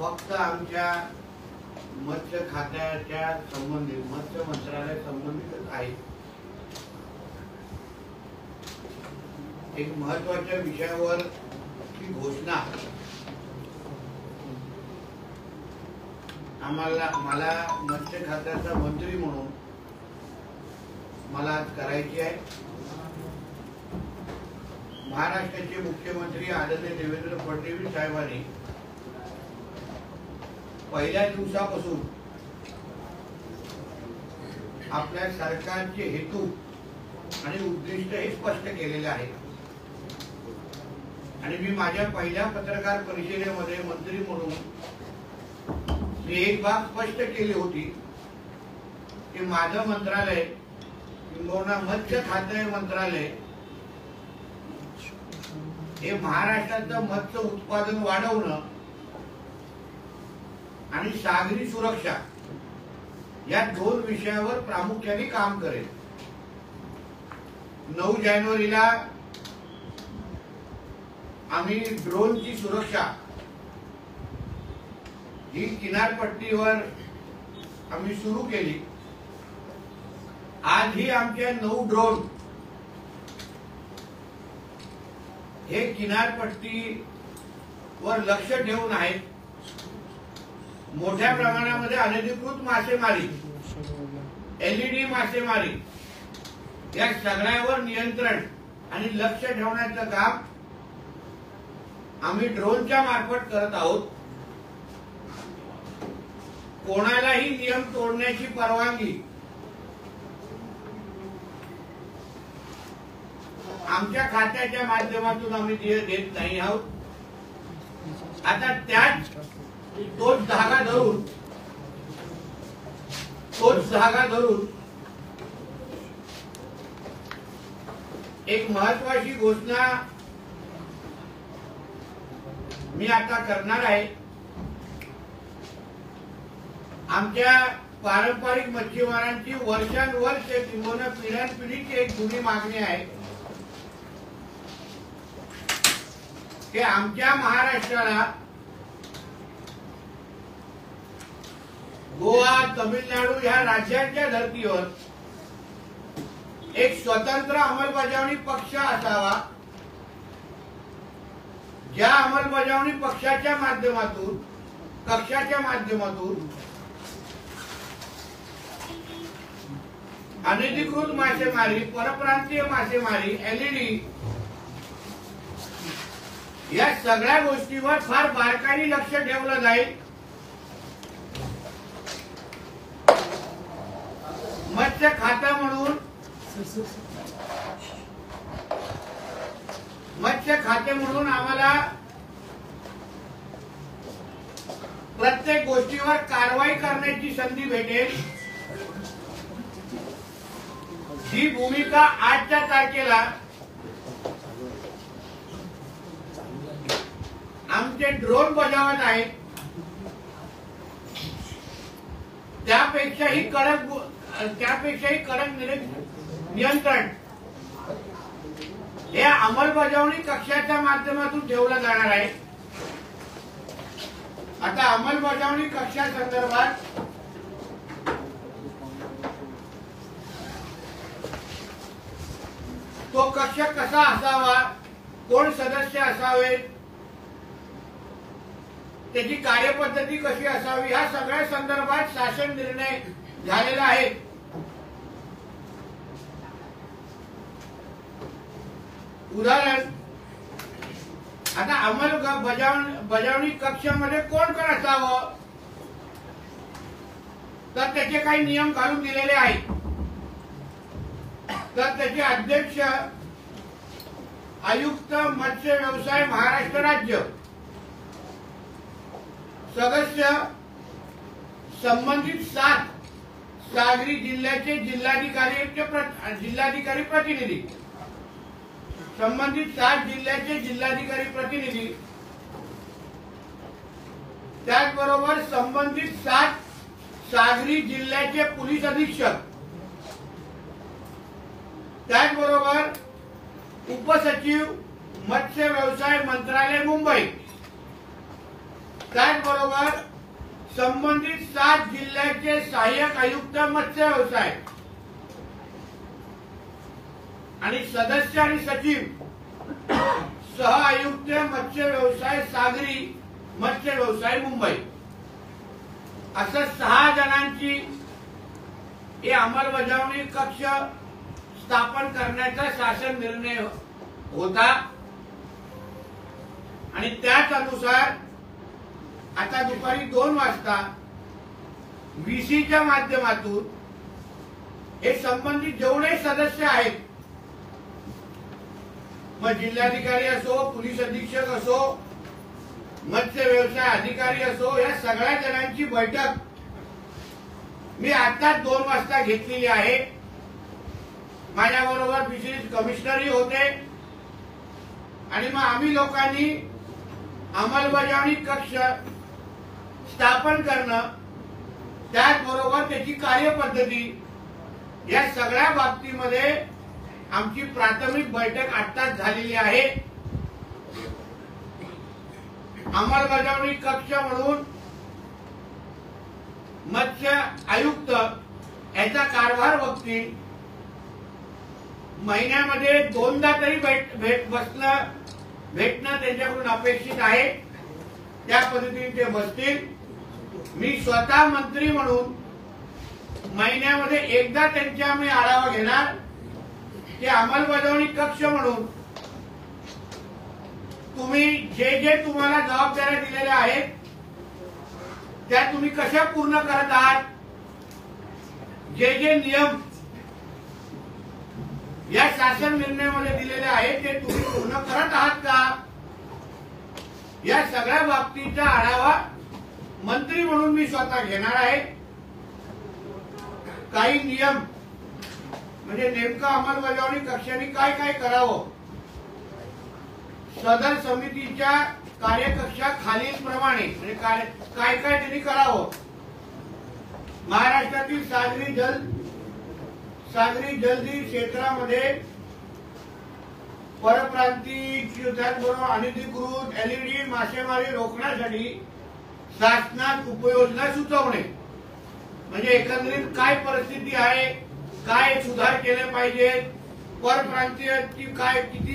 फक्त आमच्या मत्स्य खात्याच्या संबंधित मत्स्य मंत्रालय संबंधितच आहे। एक महत्त्वाच्या विषयावर ही घोषणा मला मत्स्य खात्याचा मंत्री म्हणून मला आज करायची आहे। महाराष्ट्राचे मुख्यमंत्री आदरणीय देवेंद्र फडणवीस साहेबांनी पहिल्या दिवसापासून आपल्या सरकारचे हेतू आणि उद्दिष्ट हे स्पष्ट केलेले आहे आणि मी माझ्या पहिल्या पत्रकार परिषदेमध्ये मंत्री म्हणून मी एक बाब स्पष्ट केली होती की माझं मंत्रालय किंबहुना मत्स्य खाते मंत्रालय हे महाराष्ट्राचं मत्स्य उत्पादन वाढवणं आणि सागरी सुरक्षा या दोन विषयावर प्रामुख्याने काम करेल। 9 जानेवारीला आम्ही ड्रोनची सुरक्षा ही किनारपट्टीवर आम्ही सुरू केली। आज ही आमचे 9 ड्रोन हे किनारपट्टीवर लक्ष ठेवून आहेत। मोठ्या प्रमाणामध्ये अनधिकृत मासेमारी, एलईडी मासेमारी या सगळ्यावर नियंत्रण आणि लक्ष ठेवण्याचं काम आम्ही ड्रोनच्या मार्फत करत आहोत। कोणालाही नियम तोडण्याची परवानगी आमच्या खात्याच्या माध्यमातून आम्ही देत नाही आहोत। आता त्याच तोच धागा धरून एक महत्वाची घोषणा मी आता करणार आहे। आमच्या पारंपरिक मच्छीमारांची वर्षानुवर्ष किंवा पिढ्यानपिढीची एक जुनी मागणी आहे की आमच्या महाराष्ट्राला गोवा, तमिळनाडू या राज्यांच्या धर्तीवर एक स्वतंत्र अंमलबजावणी पक्ष असावा, ज्या अंमलबजावणी पक्षाच्या माध्यमातून अनधिकृत मासेमारी, परप्रांतीय मासेमारी, एलईडी या सगळ्या गोष्टीवर फार बारकाईने लक्ष ठेवलं जाईल। मत्स्य खाते म्हणून आम्हाला प्रत्येक गोष्टीवर कारवाई करण्याची संधी भेटेल। ही भूमिका आजच्या तारखेला आमचे ड्रोन बजावत आहेत। त्यापेक्षाही कडक नियंत्रण हे अंमलबजावणी कक्षाच्या माध्यमातून ठेवलं जाणार आहे। आता अंमलबजावणी कक्षा संदर्भात तो कक्ष कसा असावा, कोण सदस्य असावेत, त्याची कार्यपद्धती कशी असावी या सगळ्या संदर्भात शासन निर्णय झालेला आहे। उदाहरण, आता अंमलबजावणी कक्षामध्ये कोण कोण असावं तर त्याचे काही नियम घालून दिलेले आहेत। तर त्याचे अध्यक्ष आयुक्त मत्स्य व्यवसाय महाराष्ट्र राज्य, सदस्य संबंधित 7 सागरी जिल्ह्याचे जिल्हाधिकारी प्रतिनिधी, संबंधित 7 जिल्ह्याचे जिल्हाधिकारी प्रतिनिधी, त्याचबरोबर संबंधित 7 सागरी जिल्ह्याचे पोलीस अधीक्षक, त्याचबरोबर उपसचिव मत्स्य व्यवसाय मंत्रालय मुंबई, त्याचबरोबर संबंधित 7 जिल्ह्याचे सहाय्यक आयुक्त मत्स्य व्यवसाय आणि सदस्य आणि सचिव सह आयुक्त मत्स्य व्यवसाय सागरी मत्स्य व्यवसाय मुंबई असं 6 जणांची हे अंमलबजावणी कक्ष स्थापन करण्याचा शासन निर्णय होता आणि त्याच अनुसार आता दुपारी 2 वाजता व्हीसीच्या माध्यमातून हे संबंधित जेवढे सदस्य आहेत, मग जिल्हाधिकारी असो, पोलीस अधीक्षक असो, मत्स्य व्यवसाय अधिकारी असो, या सगळ्या जणांची बैठक मी आताच 2 वाजता घेतलेली आहे। माझ्याबरोबर फिशरीज कमिशनरही होते आणि मग आम्ही लोकांनी अंमलबजावणी कक्ष स्थापन करणं, त्याचबरोबर त्याची कार्यपद्धती या सगळ्या बाबतीमध्ये आमची प्राथमिक बैठक आताच झालेली आहे। अंमलबजावणी कक्ष म्हणून मत्स्य आयुक्त याचा कारभार बघतील, महिन्यामध्ये 2दा तरी भेटणं त्यांच्याकडून अपेक्षित आहे। त्या पद्धतीने ते बसतील। मी स्वतः मंत्री म्हणून महिन्यामध्ये एकदा त्यांच्या मी आढावा घेणार की अंमलबजावणी कक्ष म्हणून तुम्ही जे तुम्हाला जबाबदाऱ्या दिलेल्या आहेत त्या तुम्ही कशा पूर्ण करत आहात, जे नियम या शासन निर्णयामध्ये दिलेले आहेत ते तुम्ही पूर्ण करत आहात का, या सगळ्या बाबतीचा आढावा मंत्री म्हणून मी स्वतः घेणार आहे। काही नियम म्हणजे नेमकं अंमलबजावणी कक्षाने काय काय करावं, सदर समितीच्या कार्यकक्षा खालीलप्रमाणे म्हणजे काय काय त्यांनी करावं। महाराष्ट्रातील सागरी जलदी क्षेत्रामध्ये परप्रांतीय त्याचबरोबर अनधिकृत एलईडी मासेमारी रोखण्यासाठी शासनात उपाययोजना सुचवणे, म्हणजे एकंदरीत काय परिस्थिती आहे, काय सुधार केले पाहिजेत, परप्रांतीयची काय किती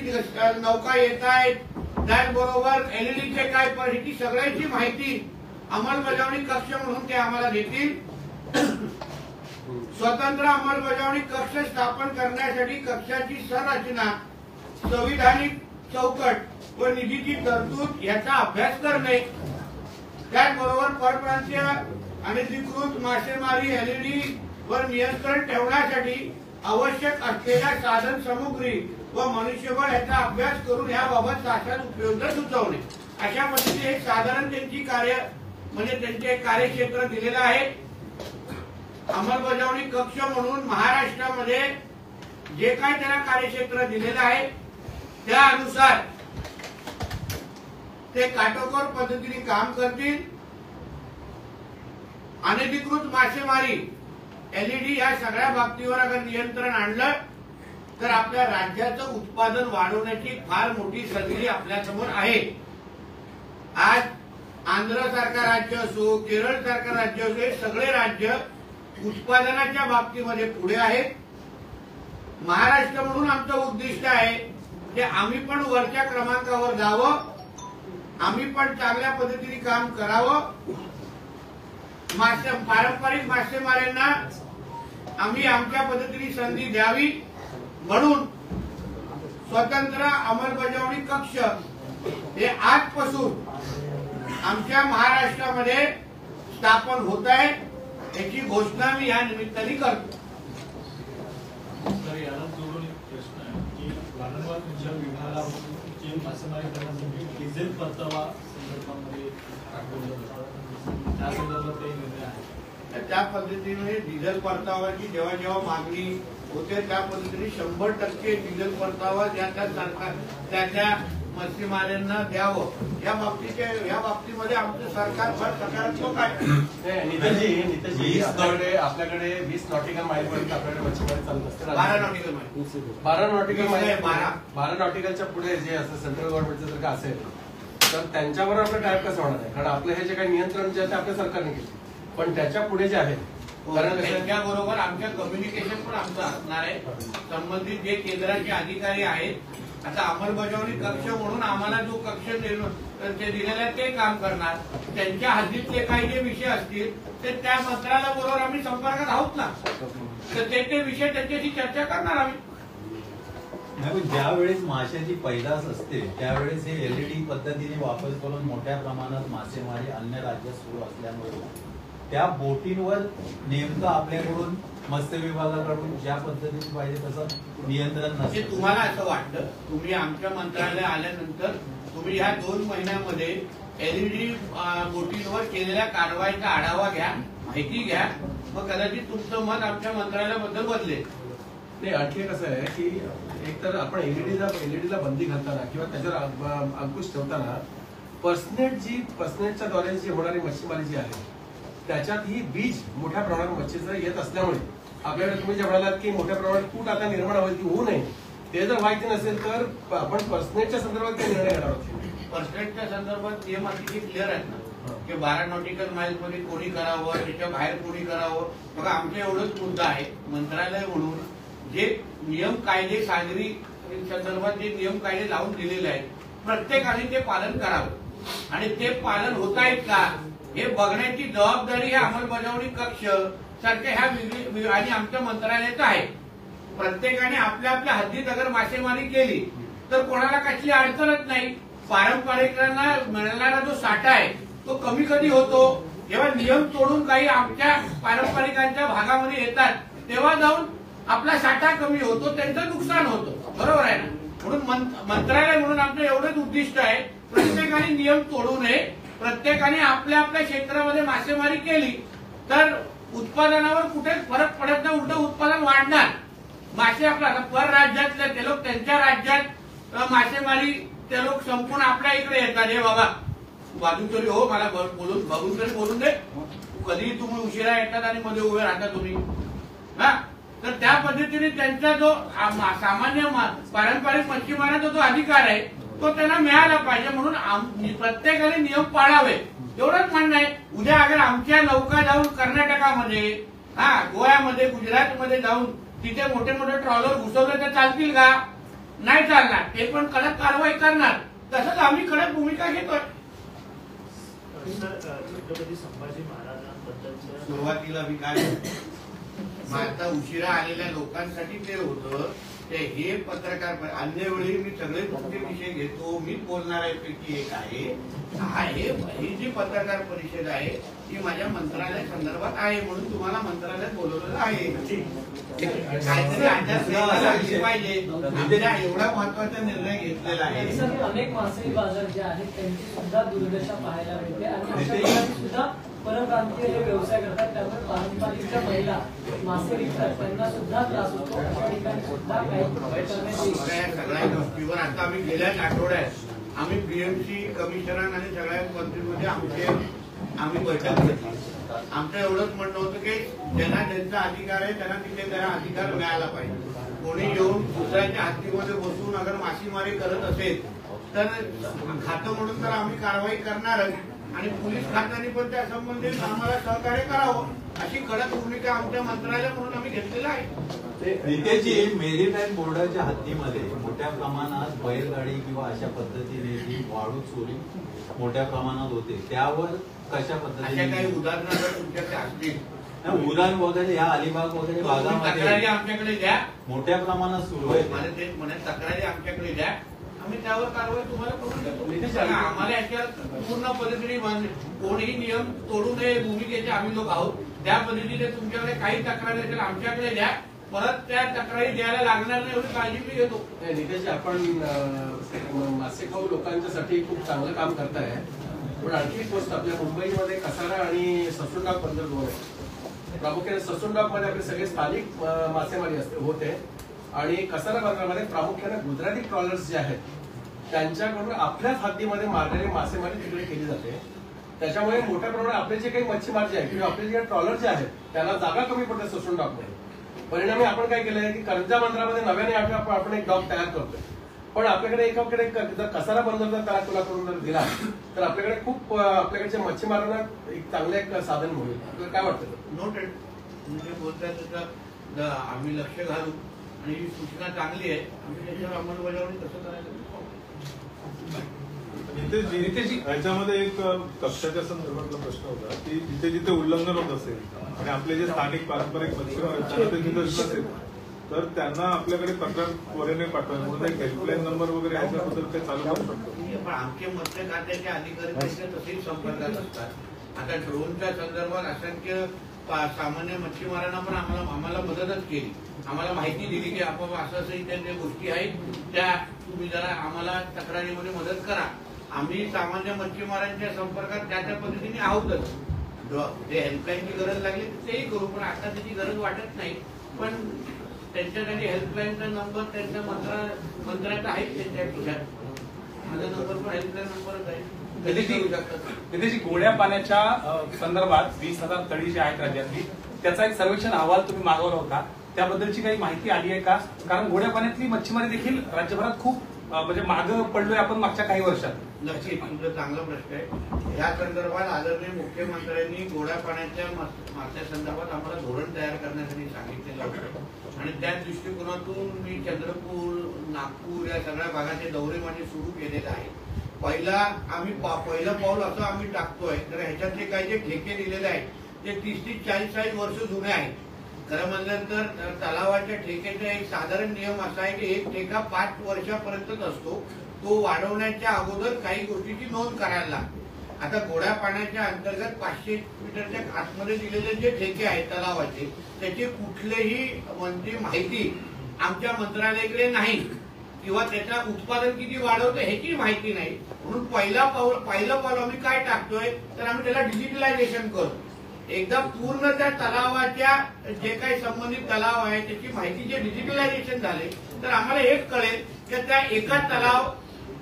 नौका येत आहेत, त्याचबरोबर एलईडीचे काय परिस्थिती, सगळ्याची माहिती अंमलबजावणी कक्ष म्हणून ते आम्हाला देतील। स्वतंत्र अंमलबजावणी कक्ष स्थापन करण्यासाठी कक्षाची संरचना, संविधानिक चौकट व निधीची तरतूद याचा अभ्यास करणे, त्याचबरोबर परप्रांतीय अनधिकृत मासेमारी एलईडी वर नियंत्रण ठेवण्यासाठी आवश्यक असलेल्या साधन सामुग्री व मनुष्यबळ याचा अभ्यास करून याबाबत शासन उपयोजना सुचवणे, अशा पद्धतीने एक साधारण त्यांची म्हणजे त्यांचे कार्यक्षेत्र दिलेलं आहे। अंमलबजावणी कक्ष म्हणून महाराष्ट्रामध्ये जे काही त्यांना कार्यक्षेत्र दिलेलं आहे त्या अनुसार ते काटेकोर पद्धतीने काम करतील। अनधिकृत मासेमारी एलईडी या सगळ्या बाबतीवर अगर नियंत्रण आणलं तर आपल्या राज्याचं उत्पादन वाढवण्याची फार मोठी संधी आपल्यासमोर आहे। आज आंध्र सारखा राज्य असो, केरळ सारखा राज्य असो, हे सगळे राज्य उत्पादनाच्या बाबतीमध्ये पुढे आहेत। महाराष्ट्र म्हणून आमचं उद्दिष्ट आहे की आम्ही पण वरच्या क्रमांकावर जावं, आम्ही पण चांगल्या पद्धतीने काम करावं। पारंपरिक मासेमाऱ्यांना आम्ही आमच्या पद्धतीने संधी द्यावी म्हणून स्वतंत्र अंमलबजावणी कक्ष हे आजपासून आमच्या महाराष्ट्रामध्ये स्थापन होत आहे, याची घोषणा मी या निमित्ताने करतो। याला जोडून एक प्रश्न आहे की वारंवार तुमच्या विभागाला मासेमारी करण्यासाठी डिझेल परतावा संदर्भामध्ये त्या संदर्भात काही निर्णय आहे? त्या पद्धतीने डिझेल परताव्याची जेव्हा जेव्हा मागणी होते त्या पद्धतीने 100% डिझेल परतावा त्या मच्छीमारांना द्यावं, या बाबतीमध्ये आमचं सरकार फार सकारात्मक आहे। नितेशजी, आपल्याकडे 20 नॉटिकल माईल पर्यंत आपल्याकडे मच्छीमारी चालत असते। 12 नॉटिकल माईल 12 नॉटिकलच्या पुढे जे असं सेंट्रल गव्हर्नमेंटचं जर का असेल तर त्यांच्यावर आपलं टाईप कसं होणार आहे? कारण आपलं हे जे काही नियंत्रण जे आहे ते आपल्या सरकारने केले, पण त्याच्या पुढे जे आहे कारण त्यांच्याबरोबर आमच्या कम्युनिकेशन पण आमचं असणार आहे. संबंधित जे केंद्राचे अधिकारी आहेत, आता अंमलबजावणी कक्ष म्हणून आम्हाला जो कक्ष ते दिलेला आहे ते काम करणार. त्यांच्या हद्दीतले काही जे विषय असतील ते त्या मंत्रालयाबरोबर आम्ही संपर्कात आहोत ना, तर ते विषय त्यांच्याशी चर्चा करणार आम्ही. नाही, पण ज्या वेळेस माशाची पैदास असते त्यावेळेस हे LED पद्धतीने वापर करून मोठ्या प्रमाणात मासेमारी अन्य राज्यात सुरू असल्यामुळे त्या बोटींवर नेमकं आपल्याकडून मत्स्य विभागाकडून ज्या पद्धतीने पाहिजे तसं नियंत्रण म्हणजे नसतं. तुम्हाला असं वाटतं, तुम्ही आमच्या मंत्रालय आल्यानंतर तुम्ही ह्या 2 महिन्यामध्ये LED बोटींवर केलेल्या कारवाईचा आढावा घ्या, माहिती घ्या, मग कदाचित तुमचं मत आमच्या मंत्रालयाबद्दल बदलेल. नाही, आणखी कसं आहे की एक तर आपण एलईडीला बंदी घालताना किंवा त्याच्यावर अंकुश ठेवताना पर्सनेटच्या द्वारे जी होणारी मच्छीमारी जी आहे त्याच्यात ही बीज मोठ्या प्रमाणात मच्छीचं येत असल्यामुळे आपल्याकडे तुम्ही जे म्हणालात की मोठ्या प्रमाणात तूट आता निर्माण होऊ नये, ते जर माहिती नसेल तर आपण पर्सनेटच्या संदर्भात काय निर्णय घेणार आहोत? पर्सनेटच्या संदर्भात नियम अतिशय क्लिअर आहेत ना, की 12 नॉटिकल माइल्स मध्ये कोणी करावं, त्याच्या बाहेर कोणी करावं. बघा, आमच्या एवढंच मुद्दा आहे, मंत्रालय म्हणून जे नियम कायदे सागरी संदर्भात जे नियम कायदे लावून दिलेले आहेत प्रत्येकाने ते पालन करावं, आणि ते पालन होत आहेत का हे बघण्याची जबाबदारी ह्या अंमलबजावणी कक्ष सारख्या ह्या आणि आमच्या मंत्रालयाचं आहे. प्रत्येकाने आपल्या आपल्या हद्दीत अगर मासेमारी केली तर कोणाला कसली अडचणच नाही. पारंपरिकांना मिळणारा जो साठा आहे तो कमी कधी होतो, जेव्हा नियम तोडून काही आमच्या पारंपरिकांच्या भागामध्ये येतात तेव्हा जाऊन आपला साठा कमी होतो, त्यांचं नुकसान होतं. बरोबर आहे ना? म्हणून मंत्रालय म्हणून आमचं एवढंच उद्दिष्ट आहे, प्रत्येकाने नियम तोडू नये. प्रत्येकाने आपल्या आपल्या क्षेत्रामध्ये मासेमारी केली तर उत्पादनावर कुठेच फरक पडत नाही, उलट उत्पादन वाढणार. मासे आपला परराज्यातले ते लोक त्यांच्या राज्यात मासेमारी ते लोक संपूर्ण आपल्या इकडे येतात. हे बाबा बाजू तरी हो, मला बोलून बघून तरी बोलून दे. कधीही तुम्ही उशिरा येतात आणि मध्ये उभे राहता तुम्ही, हा, तर त्या पद्धतीने त्यांचा जो सामान्य पारंपरिक मच्छीमाराचा जो अधिकार आहे तो त्यांना मिळाला पाहिजे. म्हणून प्रत्येकाने नियम पाळावे एवढंच म्हणणं आहे. उद्या अगर आमच्या नौका जाऊन कर्नाटकामध्ये, गोव्यामध्ये, गुजरातमध्ये जाऊन तिथे मोठे मोठे ट्रॉलर घुसवले तर चालतील का? नाही चालणार. ते पण कडक कारवाई करणार. तसंच आम्ही कडक भूमिका घेतोय. छत्रपती संभाजी महाराजांबद्दलच्या सुरुवातीला मी काय आता उशिरा आलेल्या लोकांसाठी ते होतं ते हे पत्रकार. अन्य वेळी मी सगळे तुमचे विषय घेतो, मी बोलणाऱ्यापैकी एक आहे. ही जी पत्रकार परिषद आहे ती माझ्या मंत्रालय संदर्भात आहे, म्हणून तुम्हाला मंत्रालयात बोलवलेलं आहे. काहीतरी आचारसंहिता लागली पाहिजे. आमच्या एवढा महत्वाचा निर्णय घेतलेला आहे. अनेक मासळी बाजार जे आहेत त्यांची सुद्धा दुर्दशा पाहायला मिळते आणि अशा ठिकाणी सुद्धा परप्रांतीय हे व्यवसाय करतात, त्यामुळे पारंपरिक ज्या महिला मासे विकतात त्यांना सुद्धा त्रास होतो. अशा ठिकाणी सुद्धा काही सगळ्या गोष्टीवर आता आम्ही गेल्याच आठवड्यात आम्ही बीएमसी कमिशनर आणि सगळ्या मंत्रीमध्ये आम्ही बैठक घेतली. आमचं एवढंच म्हणणं होतं की ज्यांना ज्यांचा अधिकार आहे त्यांना तिथे त्यांना अधिकार मिळाला पाहिजे. कोणी येऊन दुसऱ्याच्या हद्दीमध्ये बसून अगर मासेमारी करत असेल तर खातं म्हणून तर आम्ही कारवाई करणारच, आणि पोलीस खात्याने पण त्या संबंधित आम्हाला सहकार्य करावं अशी कडक भूमिका आमच्या मंत्रालय म्हणून आम्ही घेतलेला आहे. नितेशजी, मेरीटाईम बोर्डाच्या हद्दीमध्ये मोठ्या प्रमाणात बैलगाडी किंवा अशा पद्धतीने जी वाळू चोरी मोठ्या प्रमाणात होते, त्यावर कशा पद्धतीने काही उदाहरणं जर तुमच्याकडे असतील, उरण वगैरे या अलिबाग वगैरे भागामध्ये तक्रारी आमच्याकडे द्या. मोठ्या प्रमाणात सुरू आहे. मला तेच म्हणत, तक्रारी आमच्याकडे द्या, आम्ही त्यावर कारवाई तुम्हाला करून देतो. आम्हाला याच्यात पूर्ण पद्धतीने कोणीही नियम तोडू नये भूमिकेचे आम्ही लोक आहोत. त्या पद्धतीने तुमच्याकडे काही तक्रारी असेल आमच्याकडे द्या, परत त्या तक्रारी द्यायला लागणार नाही एवढी काळजी मी घेतो. नितेश, आपण मासेखाऊ लोकांच्यासाठी खूप चांगलं काम करताय, पण आणखी एक गोष्ट आपल्या मुंबईमध्ये कसारा आणि ससून डॉक बद्दल बोलायचं. प्रामुख्याने ससून डॉक मध्ये आपले सगळे स्थानिक मासेमारी होते, आणि कसारा बंदरामध्ये प्रामुख्याने गुजराती ट्रॉलर्स जे आहेत त्यांच्याकडून आपल्याच हद्दीमध्ये मारलेली मासेमारी तिकडे केली जाते. त्याच्यामुळे मोठ्या प्रमाणात आपले जे काही मच्छीमार जे आहेत किंवा आपले जे ट्रॉलर जे आहेत त्यांना जागा कमी पडते ससून डॉकमध्ये. परिणामी आपण काय केलंय की करंजा बंदरामध्ये नव्याने आपण एक डॉक तयार करतोय, पण आपल्याकडे एकाकडे जर कसारा बंदर जर त्याला तुला करून जर दिला तर आपल्याकडे खूप आपल्याकडच्या मच्छीमारांना एक चांगलं एक साधन होईल. आपल्याला काय वाटतं? नोटेड. म्हणजे बोलताय तसं आम्ही लक्ष घालू आणि ही सूचना चांगली आहे. आम्ही त्याच्यावर अंमलबजावणी कसं करायचं. याच्यामध्ये एक कक्षाच्या संदर्भातला प्रश्न होता की जिथे जिथे उल्लंघन होत असेल आणि आपले जे स्थानिक पारंपरिक मच्छीमार नसेल तर त्यांना आपल्याकडे तक्रार त्वरेने पाठवायला म्हणून एक हेल्पलाईन नंबर वगैरे ह्याच्याबद्दल ते चालू करू शकतो. पण आमचे मत्स्य खात्याचे अधिकारी त्यांच्या तसेही संपर्कात असतात. आता ड्रोनच्या संदर्भात असंख्य सामान्य मच्छीमारांना पण आम्हाला मदतच केली. आम्हाला माहिती दिली की आपण असं असं इथे ज्या गोष्टी आहेत त्या तुम्ही जरा आम्हाला तक्रारीमध्ये मदत करा. आम्ही सामान्य मच्छीमारांच्या संपर्कात त्या पद्धतीने आहोतच. जे हेल्पलाईनची गरज लागली तेही करू, पण आता त्याची गरज वाटत नाही. पण त्यांच्यासाठी हेल्पलाईनचा नंबर त्यांच्या मंत्र्याचा आहे त्यांच्या खिशात. माझा नंबर पण हेल्पलाईन नंबरच आहे. नितेशजी, गोड्या पाण्याच्या संदर्भात 20,000 तळी जी आहेत राज्यातली त्याचा एक सर्वेक्षण अहवाल तुम्ही मागवला होता, त्याबद्दलची काही माहिती आली आहे का? कारण गोड्या पाण्यातली मच्छीमारी देखील राज्यभरात खूप म्हणजे मागं पडलोय आपण मागच्या काही वर्षात. नक्की तुमचा चांगला प्रश्न आहे. या संदर्भात आदरणीय मुख्यमंत्र्यांनी गोड्या पाण्याच्या मास्या संदर्भात आम्हाला धोरण तयार करण्यासाठी सांगितलेलं होतं आणि त्या दृष्टिकोनातून मी चंद्रपूर, नागपूर या सगळ्या भागाचे दौरे माझे सुरू केलेले आहेत. पहिलं पाऊल असं आम्ही टाकतोय तर ह्याच्यातले काही जे ठेके दिलेले आहेत ते 30-40 वर्ष जुने आहेत. खरं म्हणलं तर तलावाच्या ठेक्याचा एक साधारण नियम असा आहे की एक ठेका 5 वर्षापर्यंतच असतो. तो वाढवण्याच्या अगोदर काही गोष्टीची नोंद करायला लागते. आता गोड्या पाण्याच्या अंतर्गत 500 मीटरच्या आतमध्ये दिलेले जे ठेके आहेत तलावाचे त्याची कुठलीही म्हणजे माहिती आमच्या मंत्रालयाकडे नाही किंवा त्याचा उत्पादन किती वाढवतं ह्याची माहिती नाही. म्हणून पहिलं पाऊल आम्ही काय टाकतोय तर आम्ही त्याला डिजिटलायझेशन करतो. एकदा पूर्ण त्या तलावाच्या जे काही संबंधित तलाव आहे त्याची माहिती जे डिजिटलायझेशन झाले तर आम्हाला हेच कळेल की त्या एका तलाव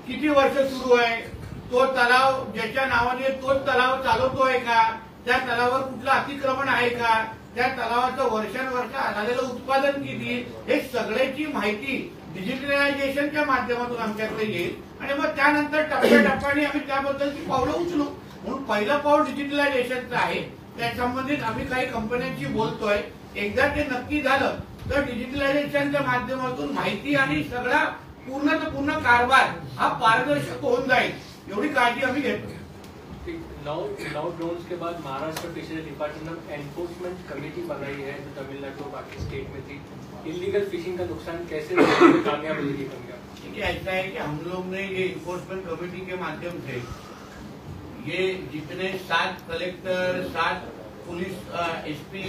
किती वर्ष सुरू आहे, तो तलाव ज्याच्या नावाने तोच तलाव चालवतोय का, त्या तलावावर कुठलं अतिक्रमण आहे का, त्या तलावाचं वर्षानुवर्ष झालेलं उत्पादन किती, हे सगळ्याची माहिती डिजिटलायझेशनच्या माध्यमातून आमच्याकडे येईल आणि मग त्यानंतर टप्प्याटप्प्याने आम्ही त्याबद्दलची पावलं उचलू. म्हणून पहिलं पाऊल डिजिटलायझेशनचं आहे. त्या संबंधित आम्ही काही कंपन्यांशी बोलतोय. एकदा ते नक्की झालं तर डिजिटलायझेशनच्या माध्यमातून माहिती आणि सगळा पूर्ण कारभार हा पारदर्शक होऊन जाईल एवढी काळजी आम्ही घेतो. नौ ड्रोन्स के बाद महाराष्ट्र फिशरी डिपार्टमेंट ने एनफोर्समेंट कमेटी बनाई है जो तमिलनाडु और बाकी स्टेट में थी. इलीगल फिशिंग का नुकसान कैसे कामयाब होगी? देखिए ऐसा है कि हम लोग ने ये इन्फोर्समेंट कमेटी के माध्यम से ये जितने 7 कलेक्टर, 7 पुलिस एसपी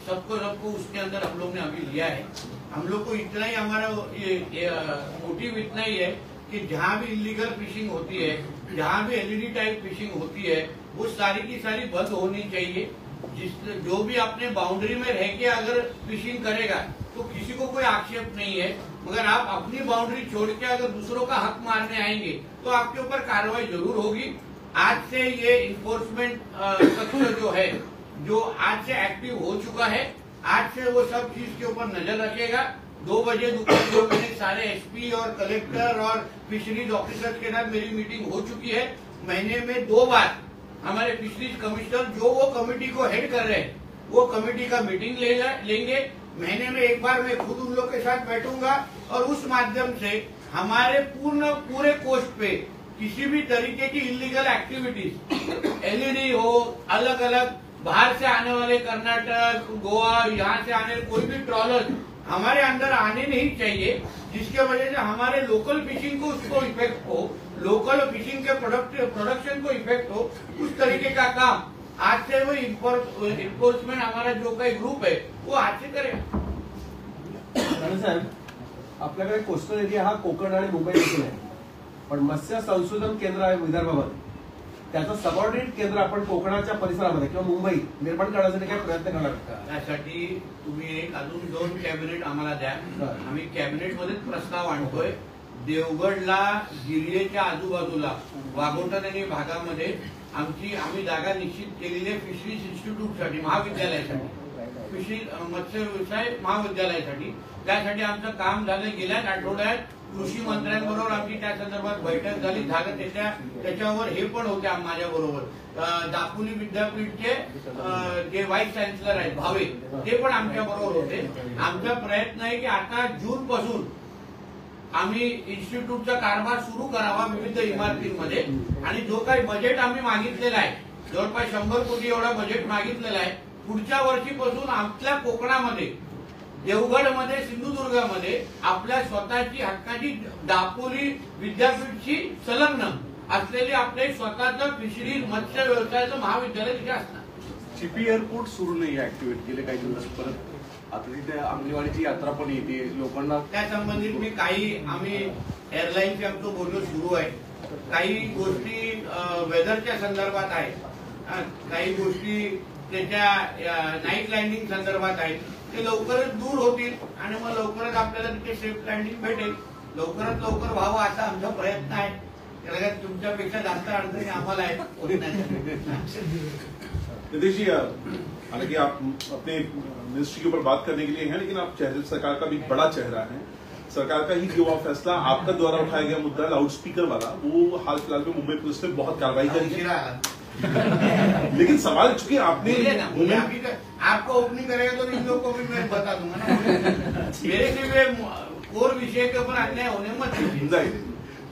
सबको उसके अंदर हम लोग ने अभी लिया है. हम लोग को इतना ही हमारा मोटिव इतना ही है कि जहाँ भी इलीगल फिशिंग होती है, जहाँ भी एलईडी टाइप फिशिंग होती है वो सारी की सारी बंद होनी चाहिए. जो भी अपने बाउंड्री में रह के अगर फिशिंग करेगा तो किसी को कोई आक्षेप नहीं है, मगर आप अपनी बाउंड्री छोड़ के अगर दूसरों का हक मारने आएंगे तो आपके ऊपर कार्रवाई जरूर होगी. आज से ये इन्फोर्समेंट कक्ष जो है जो आज से एक्टिव हो चुका है, आज से वो सब चीज के ऊपर नजर रखेगा. 2 बजे दोपहर 2 बजे सारे एसपी और कलेक्टर और फिशरीज ऑफिसर्स के साथ मेरी मीटिंग हो चुकी है. महीने में 2 बार हमारे फिशरीज कमिश्नर जो वो कमेटी को हेड कर रहे हैं वो कमेटी का मीटिंग लेंगे. महीने में 1 बार मैं खुद उन लोग के साथ बैठूंगा और उस माध्यम से हमारे पूरे कोस्ट पे किसी भी तरीके की इलीगल एक्टिविटीज एलईडी हो, अलग अलग बाहर से आने वाले कर्नाटक, गोवा, यहाँ से आने कोई भी ट्रॉलर हमारे अंदर आने नहीं चाहिए, जिसके वजह से हमारे लोकल फिशिंग को उसको इफेक्ट हो, लोकल फिशिंग के प्रोडक्शन को इफेक्ट हो. उस तरीके का काम आज से वो इन्फोर्समेंट हमारा जो काही ग्रुप है वो आज से करेगा. साहेब, आपल्याकडे कोस्टल एरिया हा कोकण आणि मुंबई देखील आहे, पण मत्स्य संशोधन केंद्र आहे विदर्भामध्ये, त्याचं सबऑर्डिनेट केंद्र आपण कोकणाच्या परिसरामध्ये किंवा मुंबईत निर्माण करण्यासाठी काय प्रयत्न करणार का? त्यासाठी तुम्ही अजून 2 कॅबिनेट आम्हाला द्या. आम्ही कॅबिनेटमध्येच प्रस्ताव आणतोय. देवगडला गिरजेच्या आजूबाजूला वाघोटन आणि भागामध्ये आम्ही जागा निश्चित केलेली आहे फिशरीज इन्स्टिट्यूटसाठी, महाविद्यालयासाठी, फिशरी मत्स्य व्यवसाय महाविद्यालयासाठी. त्यासाठी आमचं काम झालं. गेल्याच आठवड्यात कृषी मंत्र्यांबरोबर आमची त्या संदर्भात बैठक झाली. झालं त्याच्यावर हे पण होते माझ्या बरोबर दापोली विद्यापीठचे जे व्हाईस चान्सलर आहेत भावे, ते पण आमच्या बरोबर होते. आमचा प्रयत्न आहे की आता जून पासून आम्ही इन्स्टिट्यूटचा कारभार सुरू करावा विविध इमारतींमध्ये. आणि जो काही बजेट आम्ही मागितलेला आहे, जवळपास 100 कोटी एवढा बजेट मागितलेला आहे, पुढच्या वर्षीपासून आपल्या कोकणामध्ये, देवगडमध्ये, सिंधुदुर्गामध्ये आपल्या स्वतःची हक्काची दापोली विद्यापीठची संलग्न असलेली आपले स्वतःचं फिशरी मत्स्य व्यवसायाचं महाविद्यालय तिथे असणार. चिपी एअरपोर्ट सुरू नाही ऍक्टिव्हेट गेले काही दिवस. परत आता तिथे अंगणवाडीची यात्रा पण येते लोकांना. त्या संबंधित मी आम्ही एअरलाईनचे आमचं बोलणं सुरू आहे. काही गोष्टी वेदरच्या संदर्भात आहेत, काही गोष्टी त्याच्या नाईट लँडिंग संदर्भात आहेत. ते लवकरच दूर होतील आणि मग लवकरच आपल्याला तिथे सेफ लँडिंग भेटेल. लवकरात लवकर व्हावं असा आमचा प्रयत्न आहे. त्याला तुमच्यापेक्षा जास्त अडचणी आम्हाला आहेत. नितीश जी, हालांकि आप अपने मिनिस्ट्री के ऊपर बात करने के लिए हैं, लेकिन आप सरकार का भी बड़ा चेहरा है. सरकार का ही जो फैसला आपका द्वारा उठाया गया मुद्दा लाउड स्पीकर वाला, वो हाल फिलहाल में मुंबई पुलिस ने बहुत कार्रवाई करी है. लेकिन सवाल चूंकि आपने आपको ओपनिंग करेगा तो इन लोगों को भी मैं बता दूंगा ना. मेरे से कोर विषय के ऊपर अन्याय होने मत दीजिए.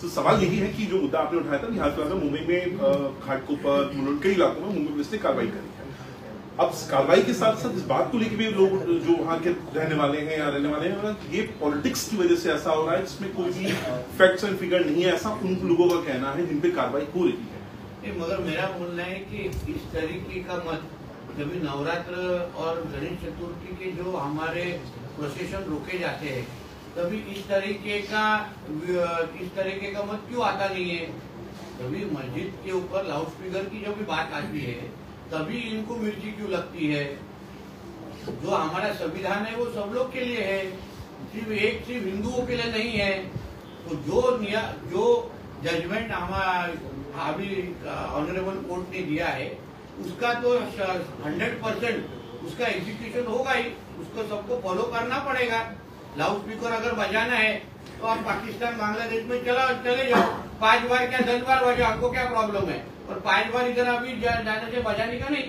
तो सवाल यही है कि जो मुद्दा आपने उठाया था, हाल फिलहाल में मुंबई में घाटकोपर, मुलुंड, कई इलाकों में मुंबई पुलिस ने कार्रवाई करी है. अब कार्रवाई के साथ साथ इस बात को लेकर भी लोग जो वहाँ के रहने वाले हैं या रहने वाले हैं, ये पॉलिटिक्स की वजह से ऐसा हो रहा है जिसमें कोई भी फैक्ट्स एंड फिगर नहीं है, ऐसा उन लोगों का कहना है जिन पे कार्रवाई हो रही है. मगर मेरा बोलना है कि इस तरीके का मत, जब नवरात्र और गणेश चतुर्थी के जो हमारे प्रोसेशन रोके जाते हैं, तभी इस तरीके का मत क्यों आता नहीं है. कभी मस्जिद के ऊपर लाउडस्पीकर की जब भी बात आती है, तभी इनको मिर्ची क्यों लगती है. जो हमारा संविधान है वो सब लोग के लिए है, सिर्फ हिंदुओं के लिए नहीं है. तो जो जजमेंट अभी ऑनरेबल कोर्ट ने दिया है, उसका तो 100% उसका एग्जीक्यूशन होगा ही. उसको सबको फॉलो करना पड़ेगा. लाउड स्पीकर अगर बजाना है तो आप पाकिस्तान, बांग्लादेश में चले जाओ, 5 बार क्या 10 बार बजाओ, आपको क्या प्रॉब्लम है. और 5 बार इधर अभी जाने से बजाने का नहीं.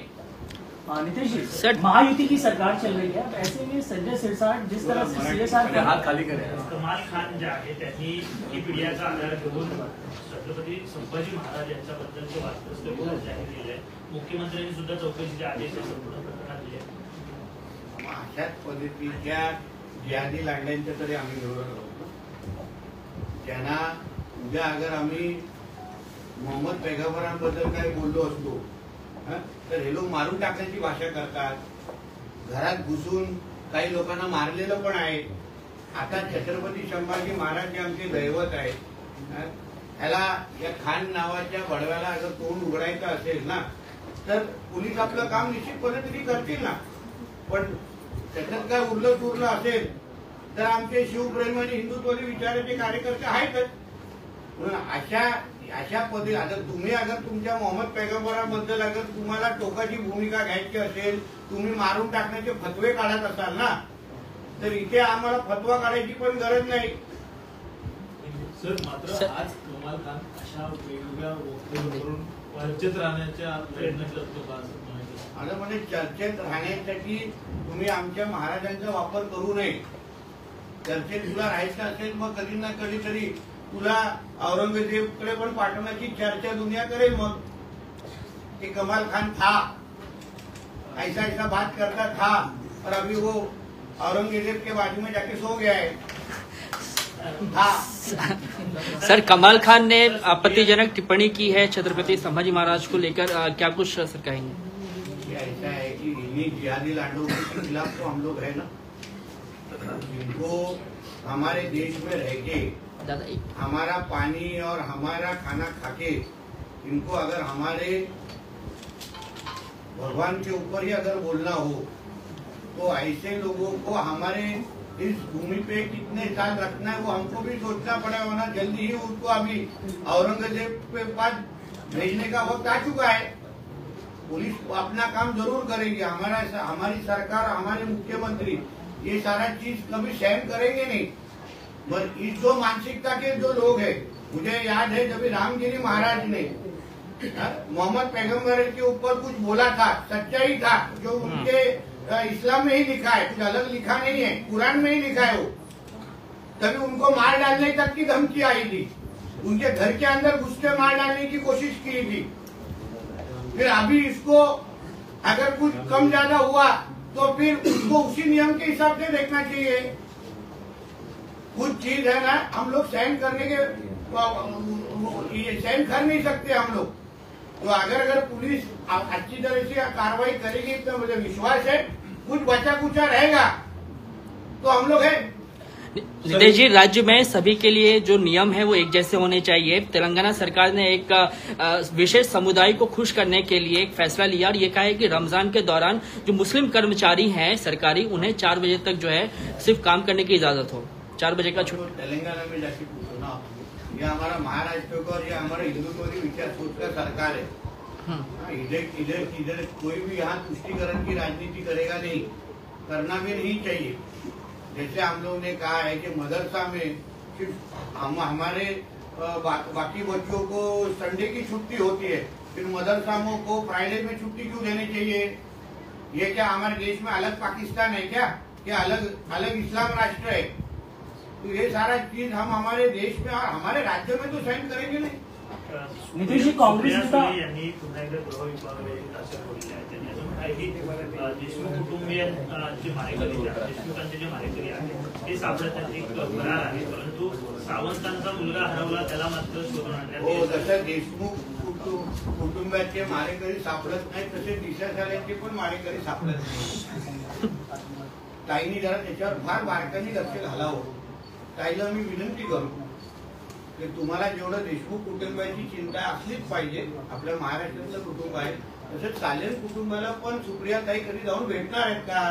नितीश जी, महायुति की सरकार चल रही है, ऐसे में संजय सिरसाट जिस तरह से CSR हात खाली करेल. कमाल खान जे आहे त्यांनी विकिपीडियाचा आधार घेऊन छत्रपती संभाजी महाराज यांच्याबद्दलचे वास्तव जाहीर केले आहे. मुख्यमंत्र्यांनी सुद्धा चौकशीचे आदेश संपूर्ण प्रकरणात दिले. अशाच पद्धतीच्या जिहादी लांड्यांच्या तरी आम्ही विरोध करतो. त्यांना उद्या अगर आम्ही मोहम्मद पैगंबरांबद्दल काही बोललो असतो तर हे लोक मारून टाकण्याची भाषा करतात. घरात घुसून काही लोकांना मारलेलं पण आहे. आता छत्रपती संभाजी महाराज जे आमचे दैवत आहेत, याला या खान नावाच्या बडव्याला अगर तोंड उघडायचं असेल ना, तर पोलीस आपलं काम निश्चित पद्धतीने करतील ना. पण त्याच्यात काय उरलं सुरलं असेल तर आमचे शिवप्रेमी आणि हिंदुत्वादी विचाराचे कार्यकर्ते आहेतच. अशा पद्धती अगर तुम्ही तुमच्या मोहम्मद पैगंबराबद्दल अगर तुम्हाला टोकाची भूमिका घ्यायची असेल, तुम्ही मारून टाकण्याचे फतवे काढत असाल ना, तर इथे आम्हाला फतवा काढायची पण गरज नाही. सर, मात्र आज कमाल खान अशा वेगवेगळ्या वक्तव्यावरून चर्चेत राहण्याचा प्रयत्न करतो का असं म्हणायचं. मला म्हणजे चर्चेत राहण्यासाठी तुम्ही आमच्या महाराजांचा वापर करू नये. चर्चेत तुला राहायचं असेल मग कधी ना कधीतरी तुला औरंगजेबकडे पण पाठवण्याची चर्चा दुनिया करेल. मग कि कमाल खान था, ऐसा बात करता था, और अभी वो औरंगजेब के बाजू में जाके सो गया है. सर, कमाल खान ने आपत्तिजनक टिप्पणी की है छत्रपति संभाजी महाराज को लेकर, क्या कुछ सर कहेंगे. ऐसा है कि इन्हीं जिहादी लांडों के खिलाफ तो हम लोग है ना, जिनको हमारे देश में रह के हमारा पानी और हमारा खाना खाके इनको अगर हमारे भगवान के ऊपर ही अगर बोलना हो तो ऐसे लोगों को हमारे इस भूमि पे कितने साल रखना है वो हमको भी सोचना पड़ेगा. ना जल्दी ही उसको अभी औरंगजेब के पास भेजने का वक्त आ चुका है. पुलिस अपना काम जरूर करेगी. हमारी सरकार, हमारे मुख्यमंत्री ये सारा चीज कभी सहन करेंगे नहीं. पर इस जो मानसिकता के जो लोग हैं, मुझे याद है जब रामगिरी महाराज ने मोहम्मद पैगंबर के ऊपर कुछ बोला था, सच्चाई था, जो उनके इस्लाम में ही लिखा है, कुछ अलग लिखा नहीं है, कुरान में ही लिखा है वो, तभी उनको मार डालने तक की धमकी आई थी, उनके घर के अंदर घुस के मार डालने की कोशिश की थी। फिर अभी इसको अगर कुछ कम ज्यादा हुआ तो फिर उसको उसी नियम के हिसाब से देखना चाहिए। कुछ चीज है ना, हम लोग सहन करने के सहन कर नहीं सकते हम लोग, तो अगर पुलिस अच्छी तरह से कार्रवाई करेगी तो मुझे विश्वास है कुछ बचा कुचा रहेगा तो हम लोग है। नितेश जी, राज्य में सभी के लिए जो नियम है वो एक जैसे होने चाहिए। तेलंगाना सरकार ने एक विशेष समुदाय को खुश करने के लिए एक फैसला लिया और ये कहा है कि रमजान के दौरान जो मुस्लिम कर्मचारी हैं सरकारी, उन्हें 4 बजे तक जो है सिर्फ काम करने की इजाजत हो, 4 बजे का छुट्टी। तेलंगाना में जाके पूछो ना, ये हमारा महाराष्ट्र का और ये हमारा हिंदुत्व विचार सोच का सरकार है। इधर कोई भी यहाँ तुष्टीकरण की राजनीति करेगा नहीं, करना भी नहीं चाहिए। जैसे हम लोगों ने कहा है कि मदरसा में सिर्फ हमारे बाकी बच्चों को संडे की छुट्टी होती है, फिर मदरसाओं को फ्राइडे में छुट्टी क्यों देनी चाहिए? ये क्या हमारे देश में अलग पाकिस्तान है क्या? अलग इस्लाम राष्ट्र है? तो ये सारा चीज हम हमारे देश में और हमारे राज्य में तो सहन करेंगे नहीं। नितीश जी, काँग्रेस नेता यांनी पुन्हा एकदा गृह विभागावर भाषण बोलले आहे. त्यांनी असं म्हटलं आहे की देशमुख कुटुंबीय जे मारेकरी आहेत, देशमुखांचे जे मारेकरी आहेत ते सापडतात एक फरार आहे, परंतु सावंतांचा मुलगा हरवला, त्याला मात्र शोधून आणण्यात हो, जसं देशमुख कुटुंबाचे मारेकरी सापडत नाही तसे दिशा साल्यांचे पण मारेकरी सापडत नाही. ताईंनी जरा त्याच्यावर फार बारकाईने लक्ष घालावं. ताईला मी विनंती करू की तुम्हाला जेवढं देशमुख कुटुंबाची चिंता असलीच पाहिजे, आपल्या महाराष्ट्रातलं कुटुंब आहे, तसंच सालेन कुटुंबाला पण सुप्रियाताई कधी जाऊन भेटणार आहेत का?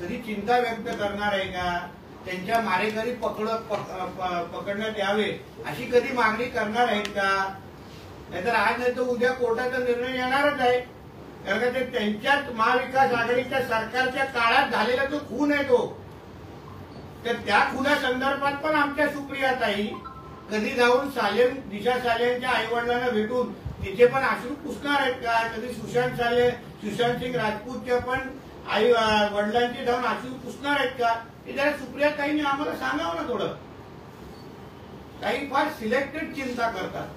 कधी चिंता व्यक्त करणार आहे का? त्यांच्या मारेकरी पकडण्यात यावे अशी कधी मागणी करणार आहेत का? नाहीतर आज नाही तर उद्या कोर्टाचा निर्णय येणारच आहे. कारण का ते त्यांच्याच महाविकास आघाडीच्या सरकारच्या काळात झालेला तो खून आहे तो. तर त्या खुना संदर्भात पण आमच्या सुप्रियाताई कधी जाऊन दिशा सालेंच्या आई वडिलांना भेटून तिथे पण अश्रू पुसणार आहेत का? कधी सुशांत सिंग राजपूतच्या पण आई वडिलांची जाऊन अश्रू पुसणार आहेत का? हे जरा सुप्रियाताईंनी आम्हाला सांगावं ना थोडं. काही फार सिलेक्टेड चिंता करतात.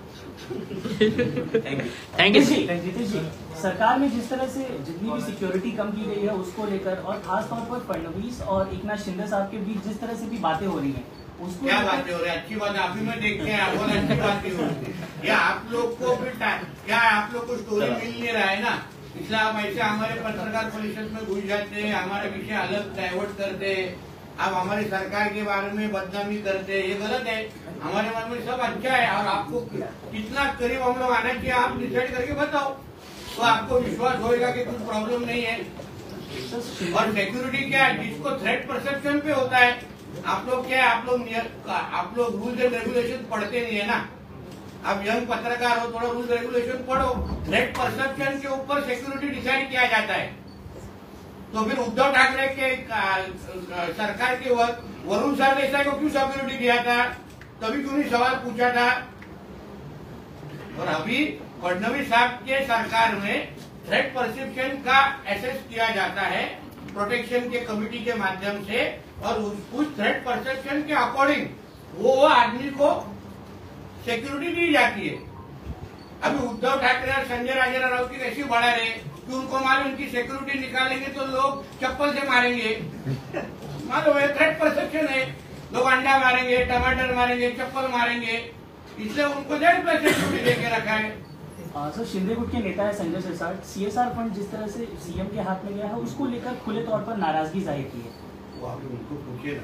थैंक यू नितीश जी, सरकार में जिस तरह से जितनी भी सिक्योरिटी कम की गई है उसको लेकर और खासतौर पर फडणवीस और एकनाथ शिंदे साहब के बीच जिस तरह से भी बातें हो रही हैं उसको क्या बातें हो रही है? अच्छी बात अभी मैं देखते हैं आपको अच्छी बातें हो रही है. या आप लोग को भी क्या आप लोग को स्टोरी मिल नहीं रहा है ना, इसलिए आप ऐसे हमारे पत्रकार परिषद में घुस जाते हैं, हमारा विषय अलग डाइवर्ट करते हैं, आप हमारी सरकार के बारे में बदनामी करते हैं. ये गलत है. हमारे मन में सब अच्छा है और आपको कितना करीब हम लोग आना चाहिए आप डिसाइड करके बताओ, तो आपको विश्वास होगा कि कुछ प्रॉब्लम नहीं है. और सिक्योरिटी क्या है, जिसको थ्रेट परसेप्शन पे होता है, आप लोग क्या है, आप लोग रूल्स एंड रेगुलेशन पढ़ते नहीं है ना. आप यंग पत्रकार हो, थोड़ा रूल्स रेगुलेशन पढ़ो. थ्रेट परसेप्शन के ऊपर सिक्योरिटी डिसाइड किया जाता है. तो फिर उद्धव ठाकरे के सरकार के वक्त वरुण सरदेसाई को क्यों सिक्योरिटी दिया था? तभी क्यों नहीं सवाल पूछा था? और अभी फडणवीस साहब के सरकार में थ्रेट परसेप्शन का एसेस किया जाता है प्रोटेक्शन के कमिटी के माध्यम से, और उस थ्रेट परसेप्शन के अकॉर्डिंग वो आदमी को सिक्योरिटी दी जाती है. अभी उद्धव ठाकरे और संजय राजेराव की कैसी बढ़ा रहे कि उनको मालूम की सिक्योरिटी निकालेंगे तो लोग चप्पल से मारेंगे. मालूम है थ्रेट परसेप्शन है, लोग अंडा मारेंगे, टमाटर मारेंगे, चप्पल मारेंगे, इसलिए उनको डेढ़ पैसे सिक्योरिटी देके रखा है. सर, शिंदे गुट के नेता है संजय सिरसाट, सीएसआर फंड जिस तरह से सीएम के हाथ में गया है उसको लेकर खुले तौर पर नाराजगी जाहिर की है. वो आप उनको पूछिए ना,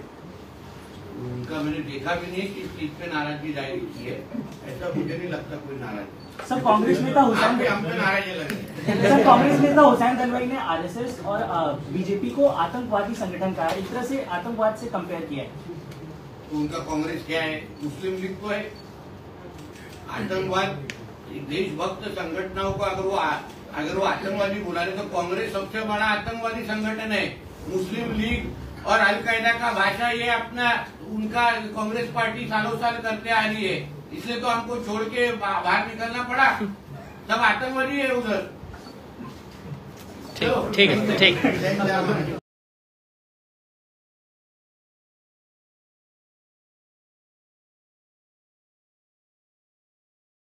उनका मैंने देखा भी नहीं कि इस चीज पे नाराजगी जाहिर की है. ऐसा मुझे नहीं लगता कोई नाराज. सर, कांग्रेस नेता हुसैन दलवाई ने आरएसएस और बीजेपी को आतंकवादी संगठन कहा है, इस तरह से आतंकवाद से कंपेयर किया है. तो उनका कांग्रेस क्या है? मुस्लिम लीग तो है. आतंकवाद देशभक्त संगठनाओं को अगर वो आतंकवादी बुला रहे तो कांग्रेस सबसे बड़ा आतंकवादी संगठन है. मुस्लिम लीग और अलकायदा का भाषा ये अपना उनका कांग्रेस पार्टी सालों साल करते आ रही है, इसलिए तो हमको छोड़ के बाहर निकलना पड़ा। सब आतंकवादी है उधर। ठीक है, ठीक।